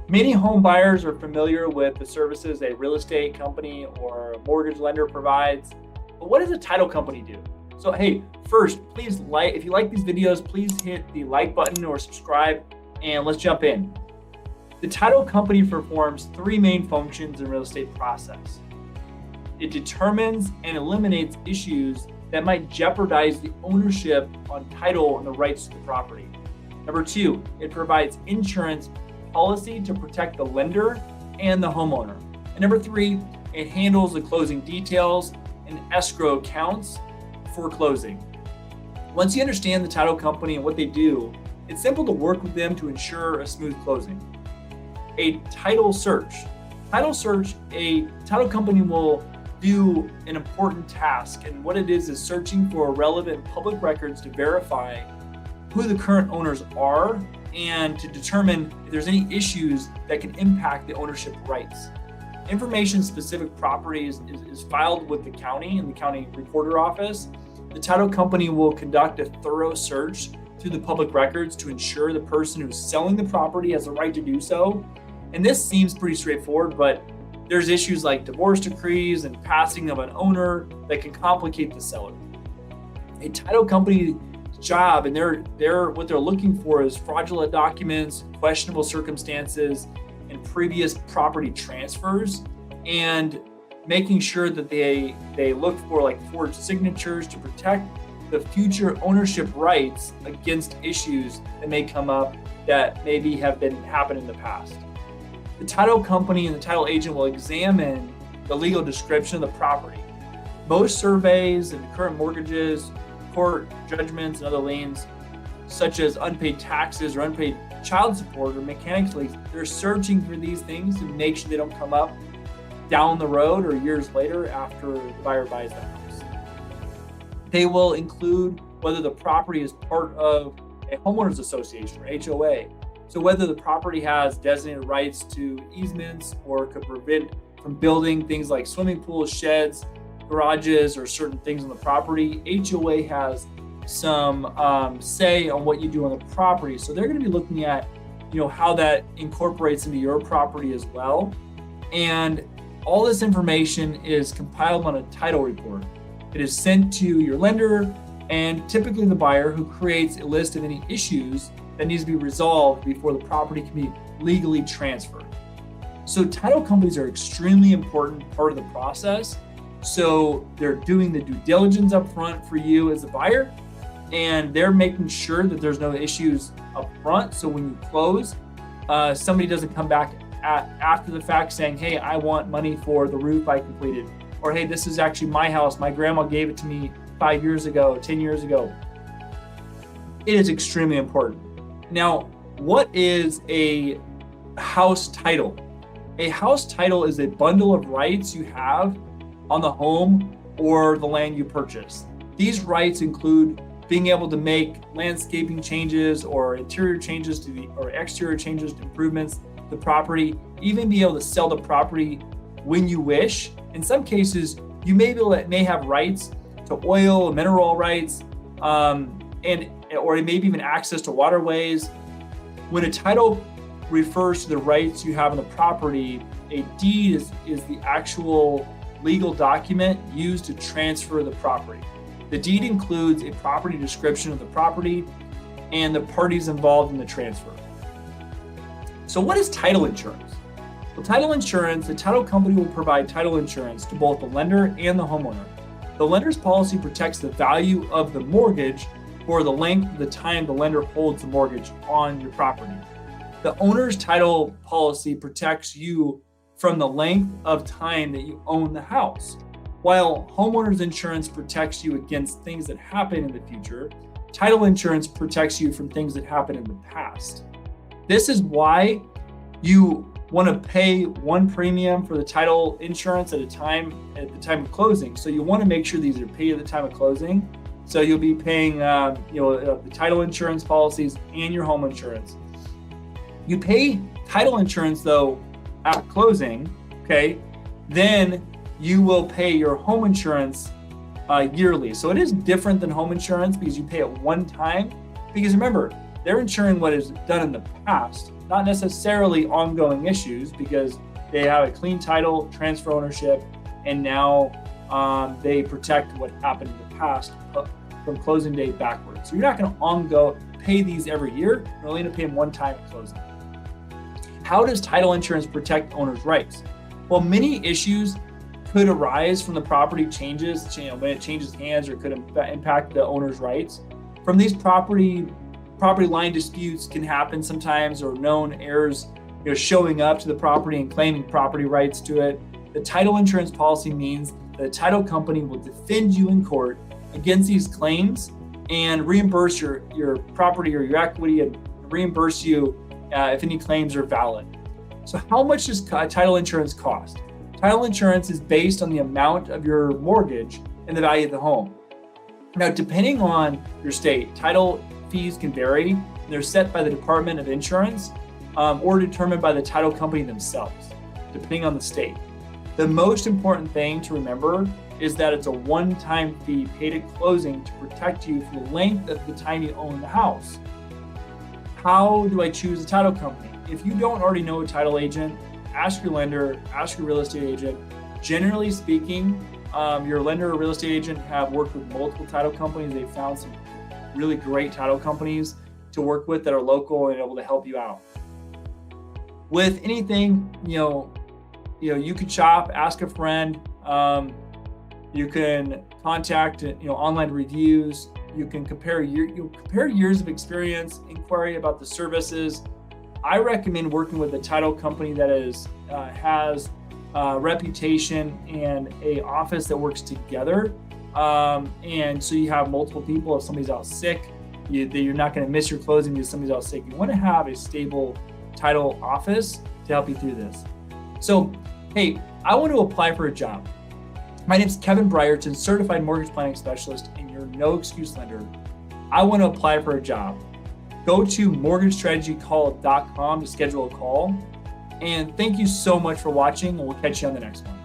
Many home buyers are familiar with the services a real estate company or a mortgage lender provides, but what does a title company do? So, hey, first, please if you like these videos, please hit the like button or subscribe, and let's jump in. The title company performs three main functions in the real estate process. It determines and eliminates issues that might jeopardize the ownership on title and the rights to the property. Number two, it provides insurance policy to protect the lender and the homeowner. And number three, it handles the closing details and escrow accounts for closing. Once you understand the title company and what they do, it's simple to work with them to ensure a smooth closing. A title search. A title company will do an important task, and what it is searching for relevant public records to verify who the current owners are and to determine if there's any issues that can impact the ownership rights. Information-specific properties is filed with the county and the county recorder office. The title company will conduct a thorough search through the public records to ensure the person who's selling the property has the right to do so. And this seems pretty straightforward, but there's issues like divorce decrees and passing of an owner that can complicate the seller. A title company job and what they're looking for is fraudulent documents, questionable circumstances, and previous property transfers, and making sure that they look for like forged signatures to protect the future ownership rights against issues that may come up that maybe have happened in the past. The title company and the title agent will examine the legal description of the property. Most surveys and current mortgages, court judgments, and other liens, such as unpaid taxes or unpaid child support or mechanics liens, they're searching for these things to make sure they don't come up down the road or years later after the buyer buys the house. They will include whether the property is part of a homeowners association or HOA. So whether the property has designated rights to easements or could prevent from building things like swimming pools, sheds, garages, or certain things on the property. HOA has some say on what you do on the property. So they're going to be looking at, how that incorporates into your property as well. And all this information is compiled on a title report. It is sent to your lender and typically the buyer, who creates a list of any issues that needs to be resolved before the property can be legally transferred. So title companies are extremely important part of the process. So they're doing the due diligence up front for you as a buyer, and they're making sure that there's no issues up front. So when you close, somebody doesn't come back after the fact saying, hey, I want money for the roof I completed, or hey, this is actually my house. My grandma gave it to me 5 years ago, 10 years ago. It is extremely important. Now, what is a house title? A house title is a bundle of rights you have on the home or the land you purchase. These rights include being able to make landscaping changes or interior changes or exterior changes to improvements to the property, even be able to sell the property when you wish. In some cases, you may have rights to oil and mineral rights, or maybe even access to waterways. When a title refers to the rights you have on the property, a deed is the actual legal document used to transfer the property. The deed includes a property description of the property and the parties involved in the transfer. So what is title insurance? Well, title insurance, the title company will provide title insurance to both the lender and the homeowner. The lender's policy protects the value of the mortgage for the length of the time the lender holds the mortgage on your property. The owner's title policy protects you from the length of time that you own the house. While homeowner's insurance protects you against things that happen in the future, title insurance protects you from things that happen in the past. This is why you want to pay one premium for the title insurance at the time of closing. So you want to make sure these are paid at the time of closing. So you'll be paying the title insurance policies and your home insurance. You pay title insurance though at closing, okay? Then you will pay your home insurance yearly. So it is different than home insurance because you pay it one time. Because remember, they're insuring what is done in the past. not necessarily ongoing issues because they have a clean title, transfer ownership, and now they protect what happened in the past from closing date backwards. So you're not going to pay these every year. You're only going to pay them one time at closing. How does title insurance protect owners' rights? Well, many issues could arise from the property changes, when it changes hands, or could impact the owner's rights. From these property line disputes can happen sometimes, or known heirs showing up to the property and claiming property rights to it. The title insurance policy means that the title company will defend you in court against these claims and reimburse your property or your equity, and reimburse you if any claims are valid. So how much does title insurance cost? Title insurance is based on the amount of your mortgage and the value of the home. Now, depending on your state, title fees can vary. And they're set by the Department of Insurance or determined by the title company themselves, depending on the state. The most important thing to remember is that it's a one-time fee paid at closing to protect you for the length of the time you own the house. How do I choose a title company? If you don't already know a title agent, ask your lender, ask your real estate agent. Generally speaking, your lender or real estate agent have worked with multiple title companies. They've found some really great title companies to work with that are local and able to help you out. With anything, you could shop, ask a friend. You can contact, online reviews. You can compare years of experience, inquiry about the services. I recommend working with a title company that has a reputation and a office that works together. And so you have multiple people. If somebody's out sick, you're not going to miss your closing because somebody's out sick. You want to have a stable title office to help you through this. So, hey, I want to apply for a job. My name is Kevin Brierton, certified mortgage planning specialist, and your no excuse lender. I want to apply for a job. Go to mortgagestrategycall.com to schedule a call. And thank you so much for watching, and we'll catch you on the next one.